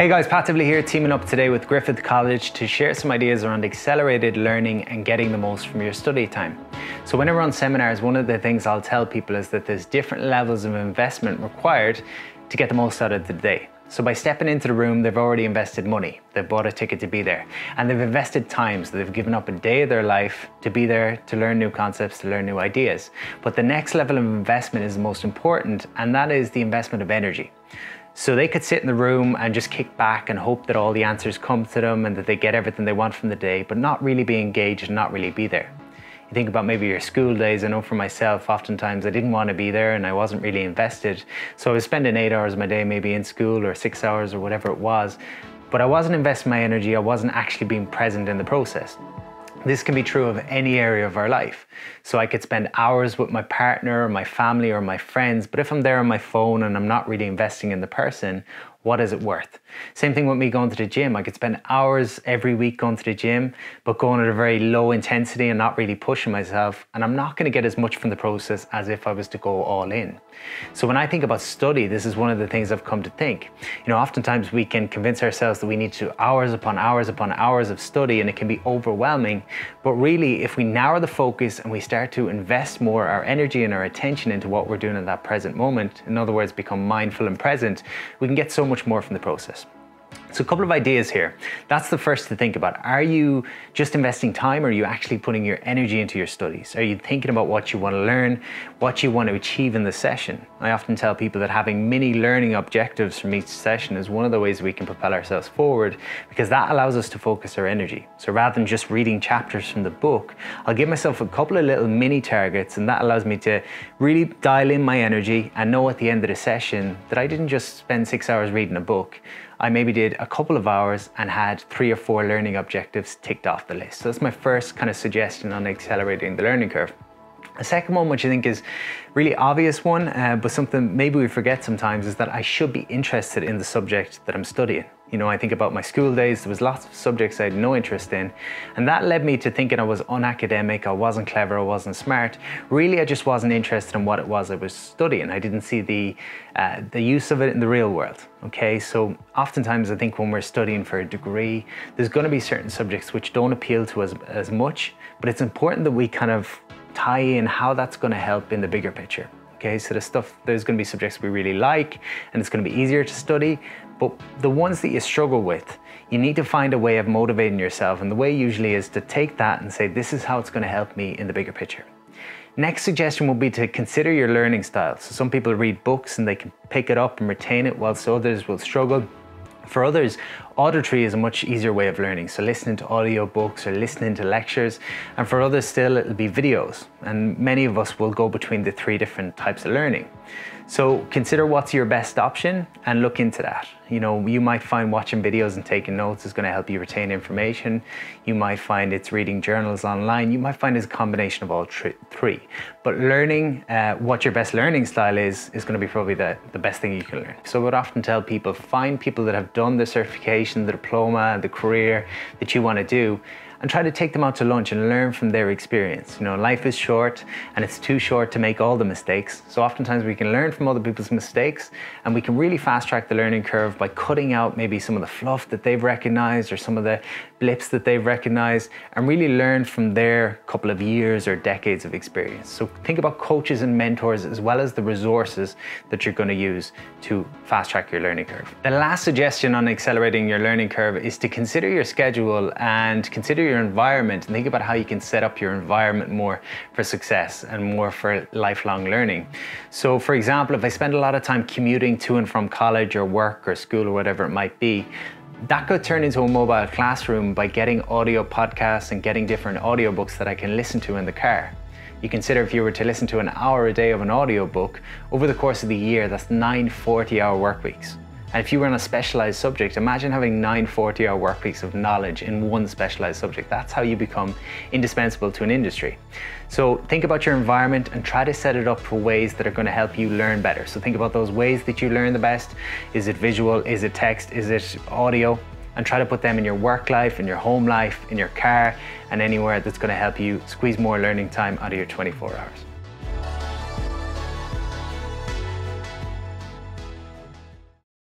Hey guys, Pat Divilly here, teaming up today with Griffith College to share some ideas around accelerated learning and getting the most from your study time. So when I run seminars, one of the things I'll tell people is that there's different levels of investment required to get the most out of the day. So by stepping into the room, they've already invested money. They've bought a ticket to be there. And they've invested time, so they've given up a day of their life to be there, to learn new concepts, to learn new ideas. But the next level of investment is the most important, and that is the investment of energy. So they could sit in the room and just kick back and hope that all the answers come to them and that they get everything they want from the day, but not really be engaged and not really be there. You think about maybe your school days. I know for myself, oftentimes I didn't want to be there and I wasn't really invested. So I was spending 8 hours of my day maybe in school, or 6 hours or whatever it was, but I wasn't investing my energy. I wasn't actually being present in the process. This can be true of any area of our life. So I could spend hours with my partner or my family or my friends, but if I'm there on my phone and I'm not really investing in the person, what is it worth? Same thing with me going to the gym. I could spend hours every week going to the gym, but going at a very low intensity and not really pushing myself, and I'm not going to get as much from the process as if I was to go all in. So when I think about study, this is one of the things I've come to think. Oftentimes we can convince ourselves that we need to do hours upon hours upon hours of study, and it can be overwhelming. But really, if we narrow the focus and we start to invest more our energy and our attention into what we're doing in that present moment, in other words, become mindful and present, we can get so much more from the process. So a couple of ideas here. That's the first to think about. Are you just investing time, or are you actually putting your energy into your studies? Are you thinking about what you want to learn, what you want to achieve in the session? I often tell people that having mini learning objectives from each session is one of the ways we can propel ourselves forward, because that allows us to focus our energy. So rather than just reading chapters from the book, I'll give myself a couple of little mini targets, and that allows me to really dial in my energy and know at the end of the session that I didn't just spend 6 hours reading a book. I maybe did a couple of hours and had 3 or 4 learning objectives ticked off the list. So that's my first kind of suggestion on accelerating the learning curve. A second one, which I think is really obvious one, but something maybe we forget sometimes, is that I should be interested in the subject that I'm studying. I think about my school days. There was lots of subjects I had no interest in, and that led me to thinking I was unacademic, I wasn't clever, I wasn't smart. Really, I just wasn't interested in what it was I was studying. I didn't see the use of it in the real world. Okay, so oftentimes I think when we're studying for a degree, there's going to be certain subjects which don't appeal to us as much, but it's important that we kind of tie in how that's going to help in the bigger picture. Okay, so there's going to be subjects we really like, and it's going to be easier to study, but the ones that you struggle with, you need to find a way of motivating yourself, and the way usually is to take that and say, this is how it's going to help me in the bigger picture. Next suggestion will be to consider your learning style. So some people read books and they can pick it up and retain it, whilst others will struggle. For others, auditory is a much easier way of learning, so listening to audio books or listening to lectures. And for others still, it'll be videos. And many of us will go between the 3 different types of learning. So consider what's your best option and look into that. You might find watching videos and taking notes is going to help you retain information. You might find it's reading journals online. You might find it's a combination of all 3. But learning what your best learning style is going to be probably the best thing you can learn. So I would often tell people, find people that have done the certification, the diploma, the career that you want to do, and try to take them out to lunch and learn from their experience. Life is short, and it's too short to make all the mistakes. So oftentimes we can learn from other people's mistakes, and we can really fast track the learning curve by cutting out maybe some of the fluff that they've recognized or some of the blips that they've recognized, and really learn from their couple of years or decades of experience. So think about coaches and mentors as well as the resources that you're going to use to fast track your learning curve. The last suggestion on accelerating your learning curve is to consider your schedule and consider your environment, and think about how you can set up your environment more for success and more for lifelong learning. So for example, if I spend a lot of time commuting to and from college or work or school or whatever it might be, that could turn into a mobile classroom by getting audio podcasts and getting different audiobooks that I can listen to in the car. You consider if you were to listen to an hour a day of an audiobook, over the course of the year, that's 9 40-hour work weeks. And if you were on a specialized subject, imagine having 9 40-hour work weeks of knowledge in one specialized subject. That's how you become indispensable to an industry. So think about your environment and try to set it up for ways that are going to help you learn better. So think about those ways that you learn the best. Is it visual? Is it text? Is it audio? And try to put them in your work life, in your home life, in your car, and anywhere that's going to help you squeeze more learning time out of your 24 hours.